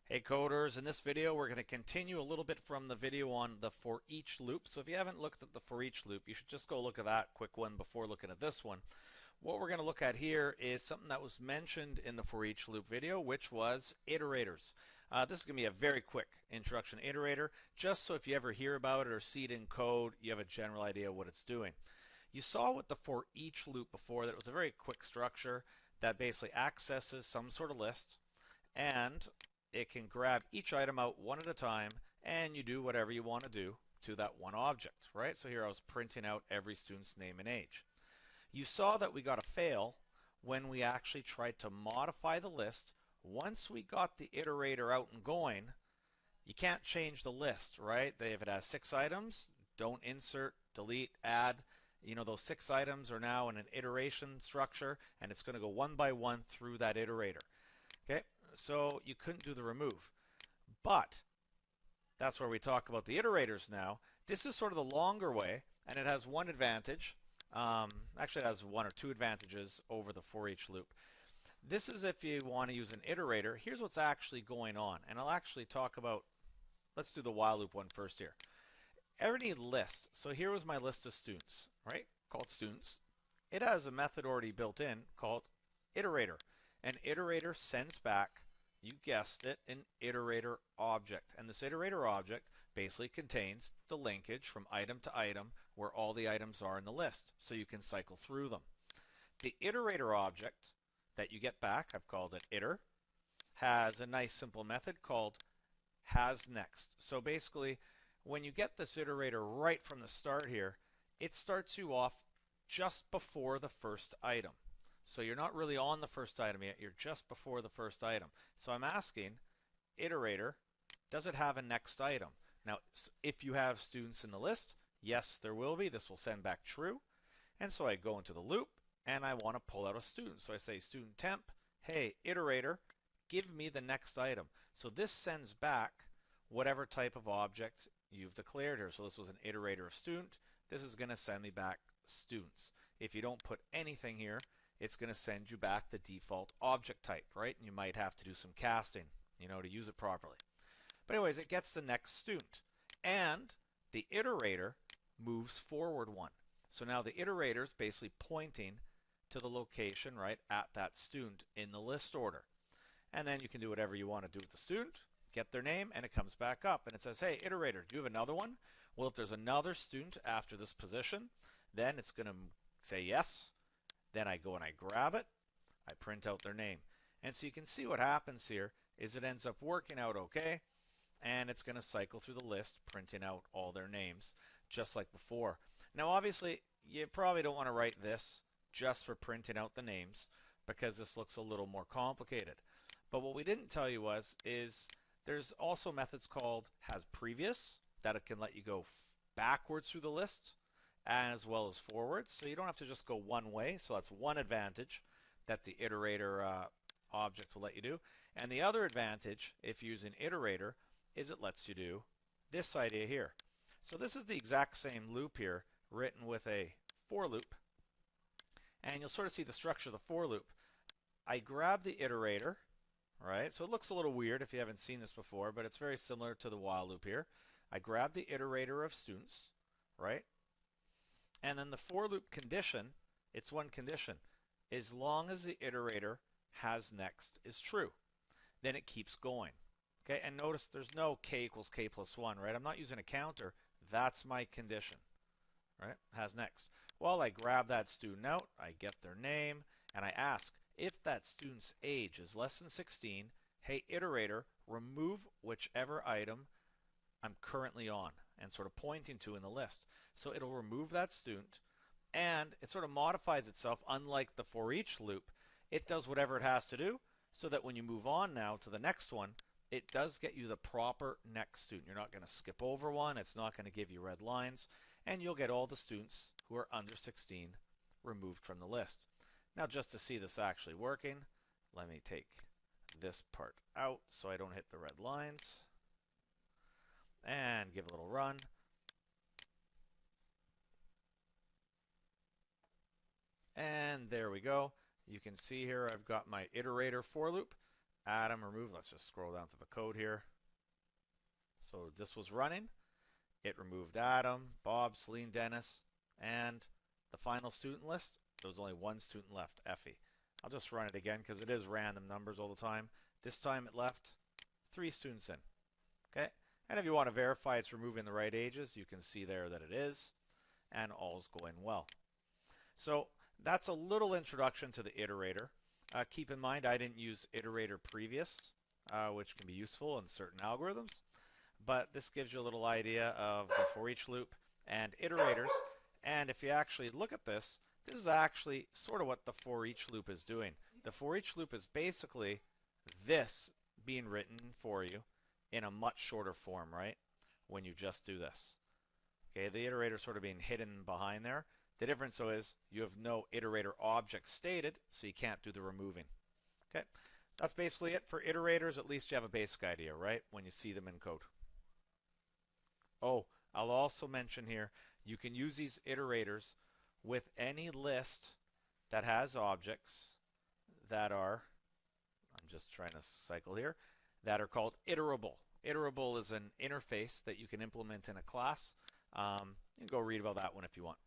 Hey coders, in this video we're going to continue a little bit from the video on the for each loop. So if you haven't looked at the for each loop, you should just go look at that quick one before looking at this one. What we're going to look at here is something that was mentioned in the for each loop video, which was iterators. This is going to be a very quick introduction to iterator, just so if you ever hear about it or see it in code, you have a general idea of what it's doing. You saw with the for each loop before that it was a very quick structure that basically accesses some sort of list, and it can grab each item out one at a time, and you do whatever you want to do to that one object, right? So here I was printing out every student's name and age. You saw that we got a fail when we actually tried to modify the list. Once we got the iterator out and going, you can't change the list, right? If it has 6 items, don't insert, delete, add. Those 6 items are now in an iteration structure, and it's going to go one by one through that iterator. Okay, so you couldn't do the remove. But that's where we talk about the iterators now. This is sort of the longer way, and it has one advantage. Actually, it has one or two advantages over the for each loop. This is if you want to use an iterator. Here's what's actually going on, and I'll actually talk about, let's do the while loop one first here. Any list, so here was my list of students, right, called students. It has a method already built in called iterator. An iterator sends back, you guessed it, an iterator object. And this iterator object basically contains the linkage from item to item where all the items are in the list, so you can cycle through them. The iterator object that you get back, I've called it iter, has a nice simple method called hasNext. So basically, when you get this iterator right from the start here, it starts you off just before the first item. So you're not really on the first item yet, you're just before the first item. So I'm asking, iterator, does it have a next item? Now, if you have students in the list, yes, there will be. This will send back true. And so I go into the loop, and I want to pull out a student. So I say student temp, hey, iterator, give me the next item. So this sends back whatever type of object you've declared here. So this was an iterator of student. This is going to send me back students. If you don't put anything here, it's going to send you back the default object type, right? And you might have to do some casting, to use it properly. But anyways, it gets the next student. And the iterator moves forward one. So now the iterator is basically pointing to the location, right, at that student in the list order. And then you can do whatever you want to do with the student, get their name, and it comes back up. And it says, hey, iterator, do you have another one? Well, if there's another student after this position, then it's going to say yes. Then I go and I grab it, I print out their name. And so you can see what happens here is it ends up working out okay, and it's going to cycle through the list, printing out all their names, just like before. Now obviously, you probably don't want to write this just for printing out the names, because this looks a little more complicated. But what we didn't tell you is there's also methods called hasPrevious that it can let you go backwards through the list, as well as forwards, so you don't have to just go one way. So that's one advantage that the iterator object will let you do. And the other advantage, if you use an iterator, is it lets you do this idea here. So this is the exact same loop here, written with a for loop, and you'll sort of see the structure of the for loop. I grab the iterator, right? So it looks a little weird if you haven't seen this before, but it's very similar to the while loop here. I grab the iterator of students, right? And then the for loop condition, it's one condition. As long as the iterator hasNext is true, then it keeps going. Okay, and notice there's no k equals k plus 1, right? I'm not using a counter. That's my condition, right? HasNext. Well, I grab that student out, I get their name, and I ask if that student's age is less than 16, hey, iterator, remove whichever item I'm currently on and sort of pointing to in the list. So it'll remove that student, and it sort of modifies itself. Unlike the for each loop, it does whatever it has to do so that when you move on now to the next one, it does get you the proper next student. You're not going to skip over one. It's not going to give you red lines, and you'll get all the students who are under 16 removed from the list. Now, just to see this actually working, let me take this part out so I don't hit the red lines, and give it a little run. And there we go. You can see here I've got my iterator for loop. Adam removed. Let's just scroll down to the code here. So this was running. It removed Adam, Bob, Celine, Dennis, and the final student list. There was only one student left, Effie. I'll just run it again because it is random numbers all the time. This time it left 3 students in. Okay, and if you want to verify it's removing the right ages, you can see there that it is, and all's going well. So that's a little introduction to the iterator. Keep in mind I didn't use iterator previous, which can be useful in certain algorithms, but this gives you a little idea of the for each loop and iterators. And if you actually look at this, this is actually sort of what the for each loop is doing. The for each loop is basically this being written for you in a much shorter form, right? When you just do this. Okay, the iterator sort of being hidden behind there. The difference though is you have no iterator object stated, so you can't do the removing. Okay, that's basically it for iterators. At least you have a basic idea, right? When you see them in code. Oh, I'll also mention here, you can use these iterators with any list that has objects that are, I'm just trying to cycle here, that are called iterable. Iterable is an interface that you can implement in a class. You can go read about that one if you want.